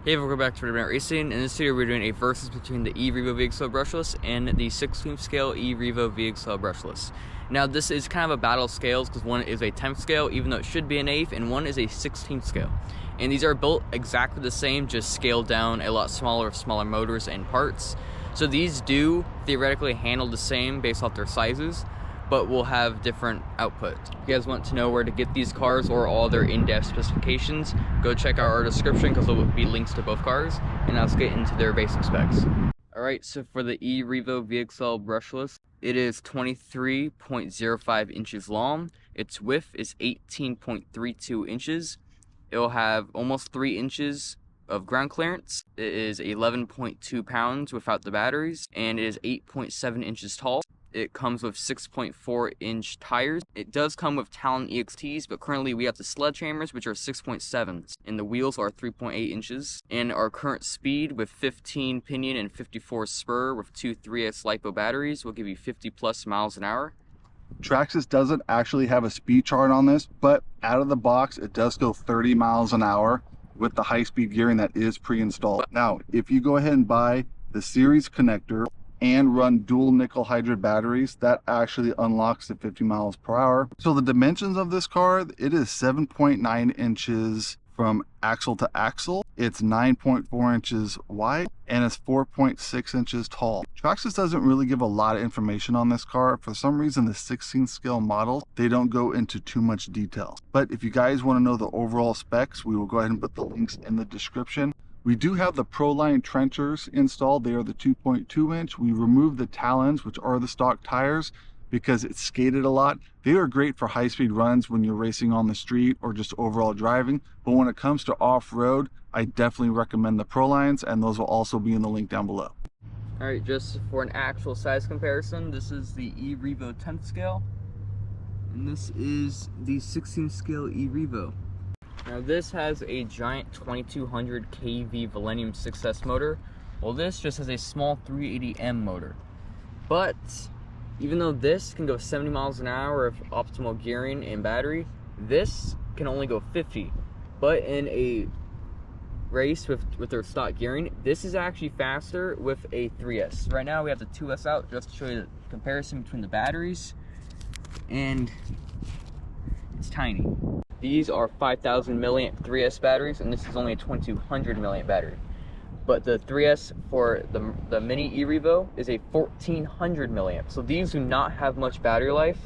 Hey, welcome back to Redman Racing. In this video, we're doing a versus between the E-Revo VXL brushless and the 16th scale E-Revo VXL brushless. Now, this is kind of a battle of scales because one is a 10th scale, even though it should be an 8th, and one is a 16th scale. And these are built exactly the same, just scaled down a lot smaller with smaller motors and parts. So these do theoretically handle the same based off their sizes, but will have different output. If you guys want to know where to get these cars or all their in-depth specifications, go check out our description because there will be links to both cars, and let's get into their basic specs. Alright, so for the E-Revo VXL brushless, it is 23.05 inches long. Its width is 18.32 inches. It will have almost 3 inches of ground clearance. It is 11.2 pounds without the batteries, and it is 8.7 inches tall. It comes with 6.4 inch tires. It does come with Talon EXTs, but currently we have the sledgehammers, which are 6.7s, and the wheels are 3.8 inches. And our current speed with 15 pinion and 54 spur with two 3S LiPo batteries will give you 50 plus miles an hour. Traxxas doesn't actually have a speed chart on this, but out of the box, it does go 30 miles an hour with the high-speed gearing that is pre-installed. Now, if you go ahead and buy the series connector and run dual nickel hydride batteries, that actually unlocks the 50 miles per hour. So the dimensions of this car, it is 7.9 inches from axle to axle. It's 9.4 inches wide and it's 4.6 inches tall. Traxxas doesn't really give a lot of information on this car. For some reason, the 16 scale models, they don't go into too much detail. But if you guys want to know the overall specs, we will go ahead and put the links in the description. We do have the Proline trenchers installed. They are the 2.2 inch. We removed the Talons, which are the stock tires, because it's skated a lot. They are great for high-speed runs when you're racing on the street or just overall driving. But when it comes to off-road, I definitely recommend the Prolines, and those will also be in the link down below. All right, just for an actual size comparison, this is the E-Revo 10th scale, and this is the 16th scale E-Revo. Now this has a giant 2200 kV Millennium 6S motor, while this just has a small 380M motor. But even though this can go 70 miles an hour with optimal gearing and battery, this can only go 50. But in a race with their stock gearing, this is actually faster with a 3S. Right now we have the 2S out just to show you the comparison between the batteries, and it's tiny. These are 5,000 milliamp 3S batteries, and this is only a 2,200 milliamp battery. But the 3S for the Mini E-Revo is a 1,400 milliamp. So these do not have much battery life,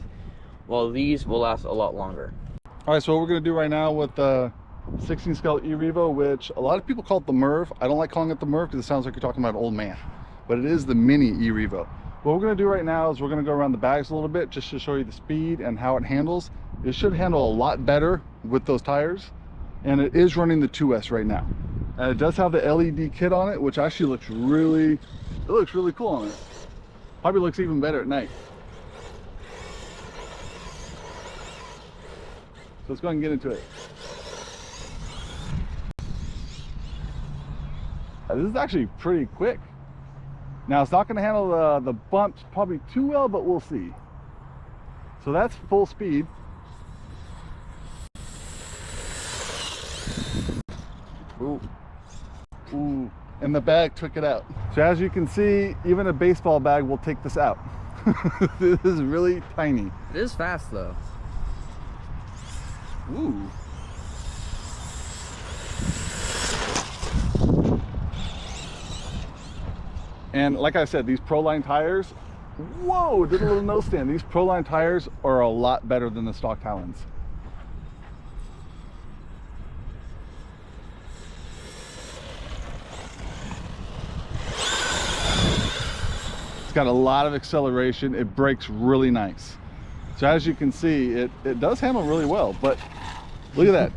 while these will last a lot longer. All right, so what we're gonna do right now with the 16 scale E-Revo, which a lot of people call it the Merv. I don't like calling it the Merv because it sounds like you're talking about an old man, but it is the Mini E-Revo. What we're gonna do right now is we're gonna go around the bags a little bit just to show you the speed and how it handles. It should handle a lot better with those tires, and it is running the 2S right now. And it does have the LED kit on it, which actually looks really cool on it. Probably looks even better at night. So let's go ahead and get into it. This is actually pretty quick. Now it's not going to handle the bumps probably too well, but we'll see. So that's full speed. Ooh. Ooh. And the bag took it out. So as you can see, even a baseball bag will take this out. This is really tiny. It is fast though. Ooh. And like I said, these Proline tires, whoa, did a little nose stand. These Proline tires are a lot better than the stock Talons. It's got a lot of acceleration. It brakes really nice. So as you can see, it does handle really well, but look at that.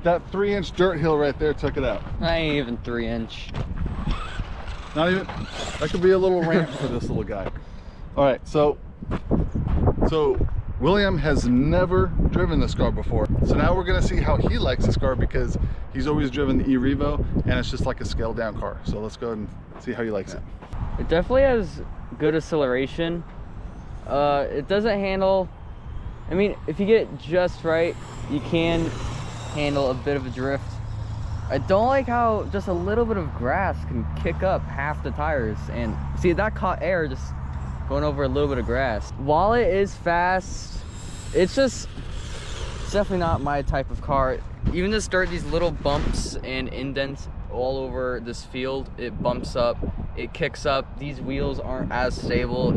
That 3-inch dirt hill right there took it out. Not even 3-inch. Not even, that could be a little ramp for this little guy. All right, so William has never driven this car before. So now we're gonna see how he likes this car because he's always driven the E-Revo and it's just like a scaled down car. So let's go ahead and see how he likes it. It definitely has good acceleration. It doesn't handle, I mean, if you get it just right, you can handle a bit of a drift. I don't like how just a little bit of grass can kick up half the tires. And see, that caught air just going over a little bit of grass. While it is fast, it's definitely not my type of car. Even to start these little bumps and indents all over this field, it bumps up, it kicks up. These wheels aren't as stable.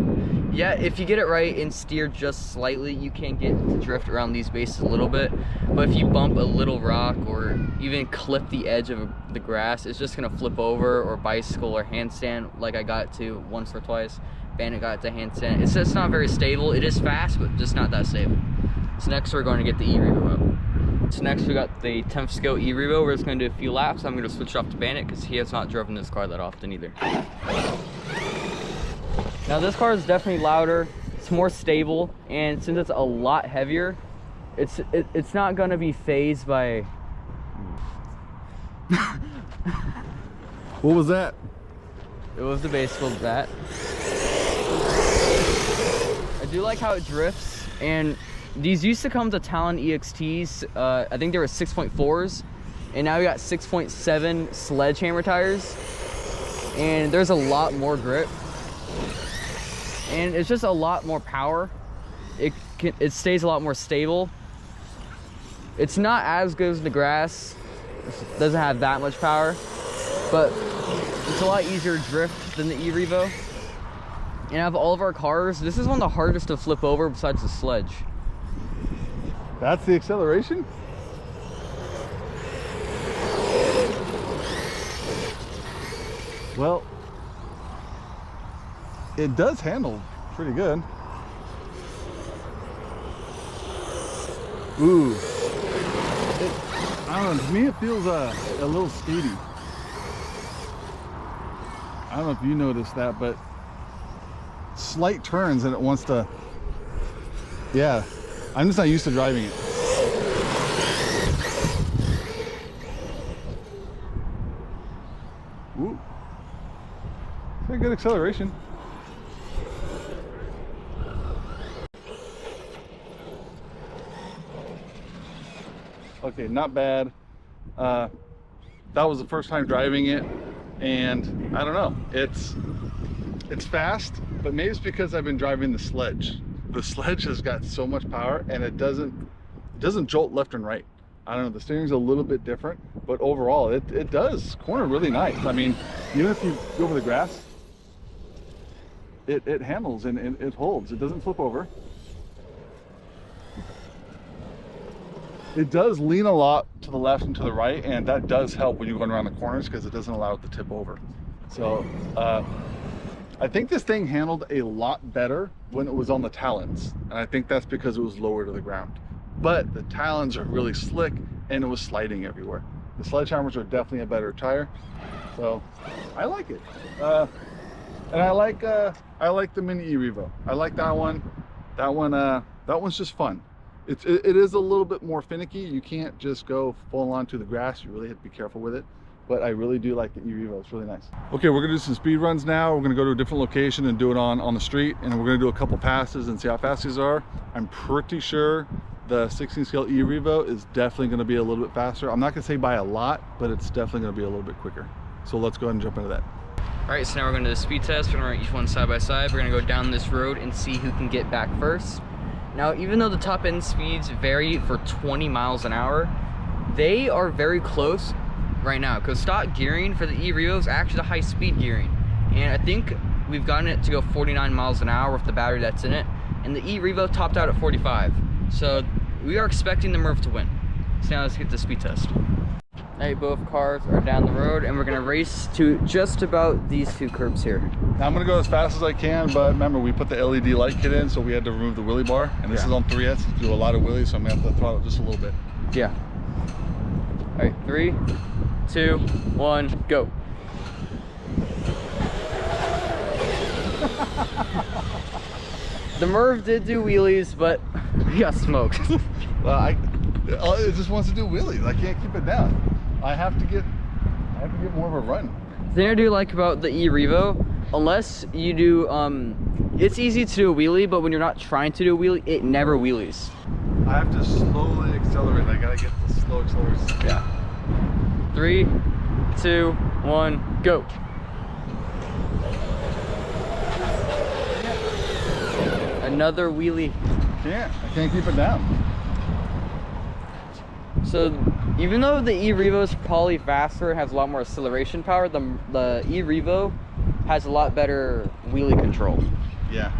Yeah, if you get it right and steer just slightly, you can get to drift around these bases a little bit. But if you bump a little rock or even clip the edge of the grass, it's just gonna flip over, or bicycle or handstand, like I got it to once or twice. Bandit got it to handstand. It's just not very stable. It is fast, but just not that stable. So next we're going to get the E-Revo out. So next we got the 10th scale E-Revo. We're just going to do a few laps. I'm going to switch off to Bandit because he has not driven this car that often either. Now this car is definitely louder, it's more stable, and since it's a lot heavier, it's not going to be phased by... What was that? It was the baseball bat. I do like how it drifts, and these used to come to Talon EXTs. I think they were 6.4s, and now we got 6.7 sledgehammer tires, and there's a lot more grip, and it's just a lot more power. It stays a lot more stable. It's not as good as the grass. It doesn't have that much power, but it's a lot easier to drift than the E-Revo. And out of all of our cars, this is one of the hardest to flip over besides the sledge. That's the acceleration? Well, it does handle pretty good. Ooh. I don't know, to me it feels a little skatey. I don't know if you noticed that, but slight turns and it wants to, yeah, I'm just not used to driving it. Ooh, it's a good acceleration. Okay, not bad. That was the first time driving it, and I don't know, it's fast, but maybe it's because I've been driving the sledge. The sledge has got so much power, and it doesn't jolt left and right. I don't know, the steering's a little bit different, but overall it does corner really nice. I mean, even if you go over the grass, it handles and it holds. It doesn't flip over. It does lean a lot to the left and to the right, and that does help when you're going around the corners because it doesn't allow it to tip over. So I think this thing handled a lot better when it was on the Talons, and I think that's because it was lower to the ground. But the Talons are really slick, and it was sliding everywhere. The Sledgehammers are definitely a better tire, so I like it. And I like the Mini E-Revo. I like that one. That one's just fun. It is a little bit more finicky. You can't just go full on to the grass. You really have to be careful with it. But I really do like the E-Revo. It's really nice. Okay, we're gonna do some speed runs now. We're gonna go to a different location and do it on the street, and we're gonna do a couple passes and see how fast these are. I'm pretty sure the 16 scale E-Revo is definitely gonna be a little bit faster. I'm not gonna say by a lot, but it's definitely gonna be a little bit quicker. So let's go ahead and jump into that. All right, so now we're gonna do the speed test. We're gonna run each one side by side. We're gonna go down this road and see who can get back first. Now, even though the top end speeds vary for 20 miles an hour, they are very close right now, because stock gearing for the E-Revo is actually the high speed gearing, and I think we've gotten it to go 49 miles an hour with the battery that's in it, and the E-Revo topped out at 45, so we are expecting the Merv to win. So now let's get the speed test. All right, both cars are down the road, and we're gonna race to just about these two curbs here. Now I'm gonna go as fast as I can, but remember we put the LED light kit in, so we had to remove the wheelie bar, and this is on 3S to do a lot of wheelies, so I'm gonna have to throttle just a little bit. Yeah. All right, 3, 2, 1, go. The Merv did do wheelies, but he got smoked. Well, it just wants to do wheelies. I can't keep it down. I have to get more of a run. The thing I do like about the E-Revo, unless you do, it's easy to do a wheelie, but when you're not trying to do a wheelie, it never wheelies. I have to slowly accelerate. I gotta get the slow acceleration. Yeah. 3, 2, 1, go. Another wheelie. I can't keep it down. So even though the E-Revo is probably faster and has a lot more acceleration power, the E-Revo has a lot better wheelie control. Yeah.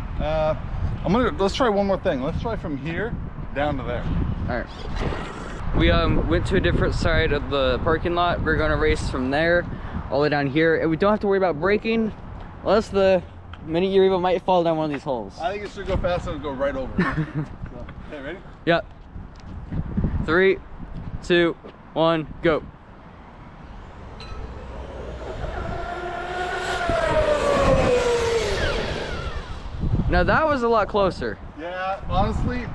Let's try one more thing. Let's try from here down to there. All right. We went to a different side of the parking lot. We're gonna race from there all the way down here, and we don't have to worry about braking, unless the Mini E-Revo might fall down one of these holes. I think it should go fast and go right over. So, okay, ready? Yep. 3, 2, 1, go. Now that was a lot closer. Yeah, honestly,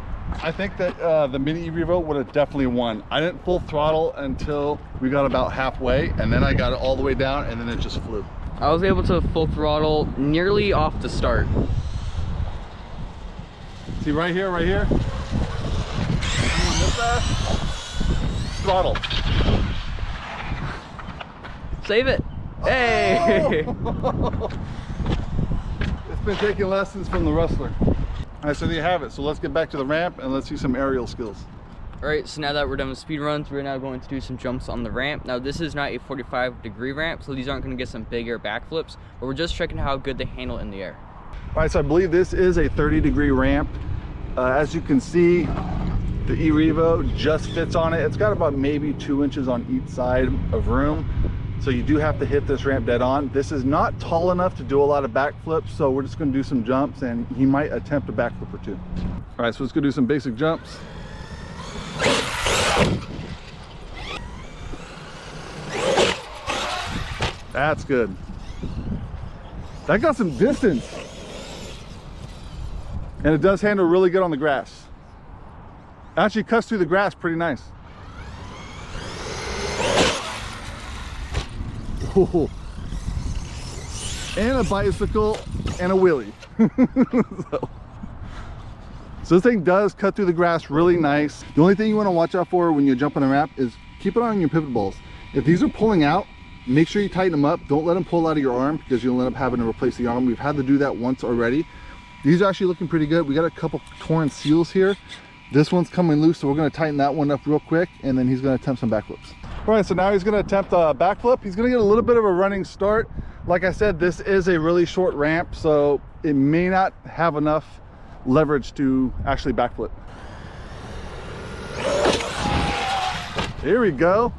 I think that the Mini E-Revo would have definitely won. I didn't full throttle until we got about halfway, and then I got it all the way down, and then it just flew. I was able to full throttle nearly off the start. See right here, right here? Throttle. Save it. Hey! Oh! It's been taking lessons from the wrestler. All right, so there you have it. So let's get back to the ramp and let's see some aerial skills. All right, so now that we're done with speed runs, we're now going to do some jumps on the ramp. Now this is not a 45-degree ramp, so these aren't going to get some bigger backflips, but we're just checking how good they handle in the air. All right, so I believe this is a 30-degree ramp. As you can see, the E-Revo just fits on it. It's got about maybe 2 inches on each side of room. So you do have to hit this ramp dead on. This is not tall enough to do a lot of backflips, so we're just gonna do some jumps and he might attempt a backflip or two. All right, so let's go do some basic jumps. That's good. That got some distance. And it does handle really good on the grass. Actually cuts through the grass pretty nice. Ooh. And a bicycle and a wheelie. So this thing does cut through the grass really nice. The only thing you want to watch out for when you jump on a ramp is keep it on your pivot balls. If these are pulling out, make sure you tighten them up. Don't let them pull out of your arm because you'll end up having to replace the arm. We've had to do that once already. These are actually looking pretty good. We got a couple torn seals here. This one's coming loose, so we're going to tighten that one up real quick, and then he's going to attempt some backflips. All right, so now he's going to attempt a backflip. He's going to get a little bit of a running start. Like I said, this is a really short ramp, so it may not have enough leverage to actually backflip. Here we go.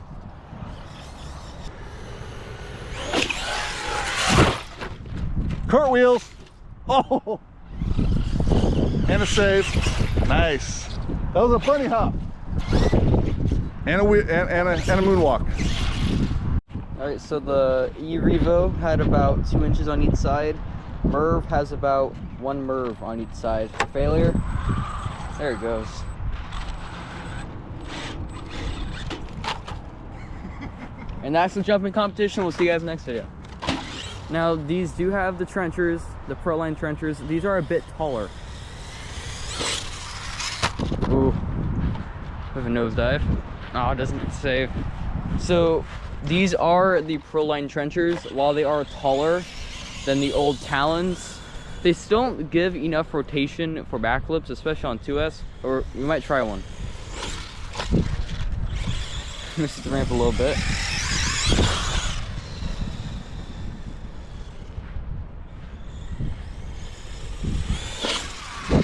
Cartwheels. Oh, and a save. Nice. That was a funny hop. And a moonwalk. All right, so the E-Revo had about 2 inches on each side. Merv has about 1 Merv on each side for failure. There it goes. And that's the jumping competition. We'll see you guys next video. Now these do have the trenchers, the Proline trenchers. These are a bit taller. Ooh, we have a nosedive. Oh, it doesn't save. So these are the Proline trenchers. While they are taller than the old Talons, they still don't give enough rotation for backflips, especially on 2S, or we might try one. Missed the ramp a little bit.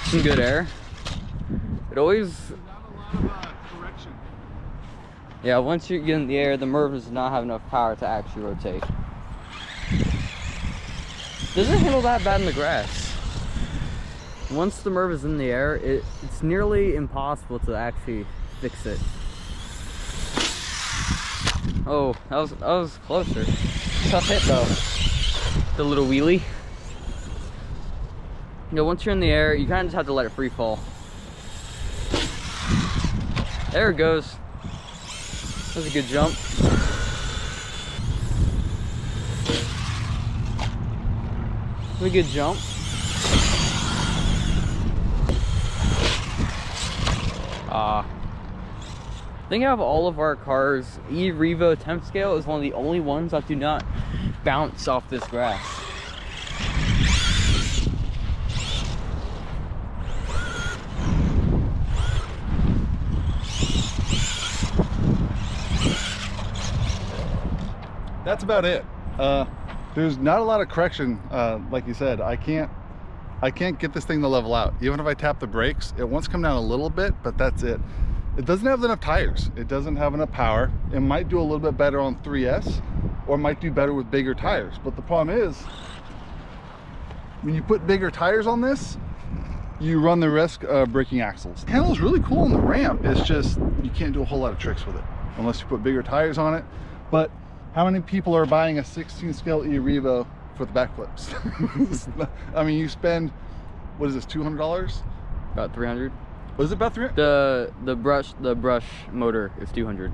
Some good air. It always... Yeah, once you get in the air, the Merv does not have enough power to actually rotate. Doesn't handle that bad in the grass. Once the Merv is in the air, it's nearly impossible to actually fix it. Oh, that was closer. Tough hit though. The little wheelie. You know, once you're in the air, you kind of just have to let it free fall. There it goes. That was a good jump. Really good jump. I think out of all of our cars, E-Revo temp scale is one of the only ones that do not bounce off this grass. That's about it. There's not a lot of correction, like you said. I can't get this thing to level out. Even if I tap the brakes, it wants to come down a little bit, but that's it. It doesn't have enough tires. It doesn't have enough power. It might do a little bit better on 3S, or might do better with bigger tires. But the problem is, when you put bigger tires on this, you run the risk of breaking axles. The handle's really cool on the ramp. It's just, you can't do a whole lot of tricks with it unless you put bigger tires on it. But how many people are buying a 16 scale E-Revo for the backflips? I mean, you spend, what is this, $200? About 300. Was it about 300? The brush motor is 200.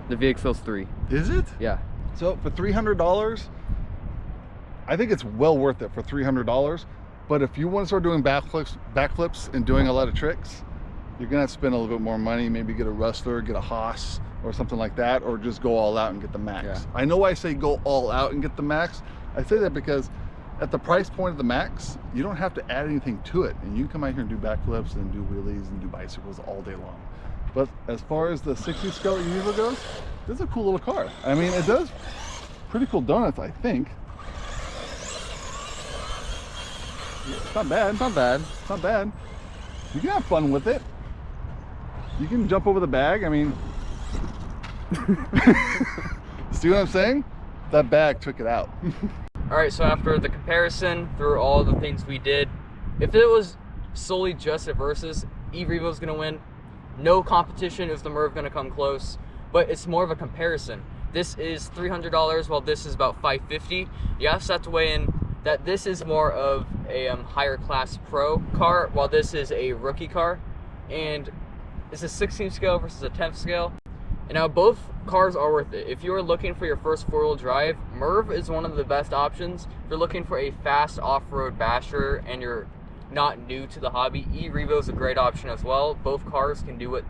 The VXL's 3. Is it? Yeah. So for $300, I think it's well worth it for $300. But if you want to start doing backflips and doing a lot of tricks, you're gonna have to spend a little bit more money. Maybe get a Rustler, get a Haas, or something like that, or just go all out and get the Max. Yeah. I know I say go all out and get the Max. I say that because at the price point of the Max, you don't have to add anything to it, and you can come out here and do backflips and do wheelies and do bicycles all day long. But as far as the 60 scale E-Revo goes, this is a cool little car. I mean, it does pretty cool donuts, I think. It's not bad. It's not bad. It's not bad. You can have fun with it. You can jump over the bag. I mean, see what I'm saying? That bag took it out. All right, so after the comparison through all the things we did, if it was solely just a versus, E-Revo's gonna win. No competition, is the Merv gonna come close, but it's more of a comparison. This is $300 while this is about $550. You also have to weigh in that this is more of a higher class pro car, while this is a rookie car. And it's a 16 scale versus a 10 scale. And now both cars are worth it. If you're looking for your first four-wheel drive, Merv is one of the best options. If you're looking for a fast off-road basher and you're not new to the hobby, E-Revo is a great option as well. Both cars can do what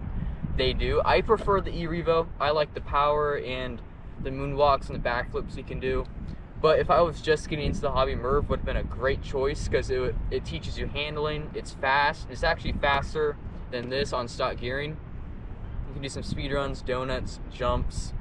they do. I prefer the E-Revo. I like the power and the moonwalks and the backflips you can do. But if I was just getting into the hobby, Merv would have been a great choice because it teaches you handling. It's fast. It's actually faster than this on stock gearing. You can do some speed runs, donuts, jumps.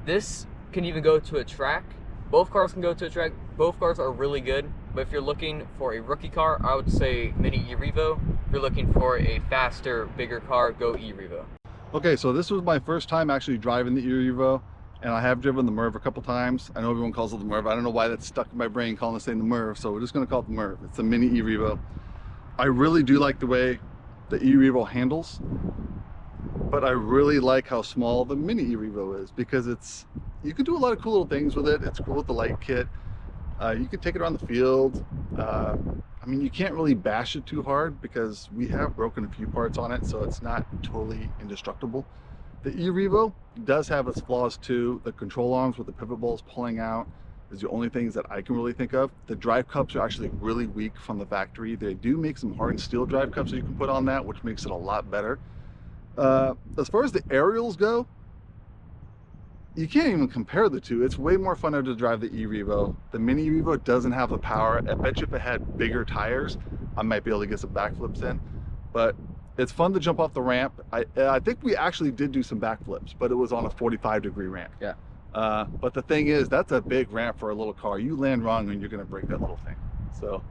This can even go to a track. Both cars can go to a track. Both cars are really good. But if you're looking for a rookie car, I would say Mini E-Revo. If you're looking for a faster, bigger car, go E-Revo. Okay, so this was my first time actually driving the E-Revo, and I have driven the Merv a couple times. I know everyone calls it the Merv. I don't know why that's stuck in my brain calling this thing the Merv, so we're just gonna call it the Merv. It's a Mini E-Revo. I really do like the way the E-Revo handles, but I really like how small the Mini E-Revo is because you can do a lot of cool little things with it. It's cool with the light kit. You can take it around the field. I mean, you can't really bash it too hard because we have broken a few parts on it, so it's not totally indestructible. The E-Revo does have its flaws too. The control arms with the pivot balls pulling out is the only things that I can really think of. The drive cups are actually really weak from the factory. They do make some hardened steel drive cups that you can put on that, which makes it a lot better. As far as the aerials go, you can't even compare the two. It's way more funner to drive the E-Revo. The Mini E-Revo doesn't have the power. I bet you if it had bigger tires, I might be able to get some backflips in. But it's fun to jump off the ramp. I think we actually did do some backflips, but it was on a 45-degree ramp. Yeah. But the thing is, that's a big ramp for a little car. You land wrong and you're gonna break that little thing. So.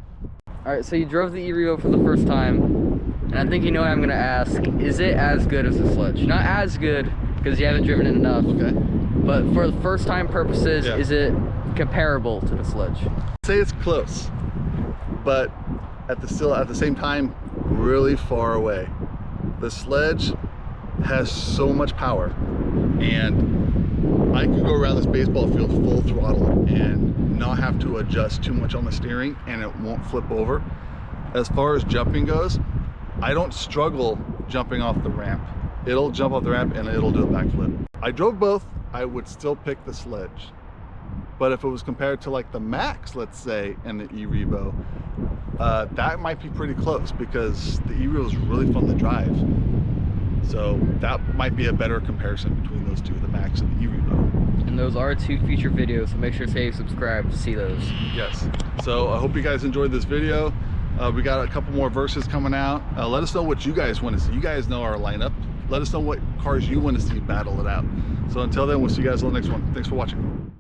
All right, so you drove the E-Revo for the first time, and I think you know what I'm gonna ask. Is it as good as the Sledge? Not as good, because you haven't driven it enough. Okay. But for the first time purposes, yeah. Is it comparable to the Sledge? I'd say it's close, but at the same time, really far away. The Sledge has so much power, and I can go around this baseball field full throttle and not have to adjust too much on the steering, and it won't flip over. As far as jumping goes, I don't struggle jumping off the ramp. It'll jump off the ramp and it'll do a backflip. I drove both. I would still pick the Sledge. But if it was compared to like the Max, let's say, and the E-Revo, that might be pretty close because the E-Revo is really fun to drive. So that might be a better comparison between those two, the Max and the E-Revo. And those are 2 feature videos, so make sure to say subscribe to see those. Yes. So I hope you guys enjoyed this video. We got a couple more verses coming out. Let us know what you guys want to see. You guys know our lineup. Let us know what cars you want to see battle it out. So until then, we'll see you guys on the next one. Thanks for watching.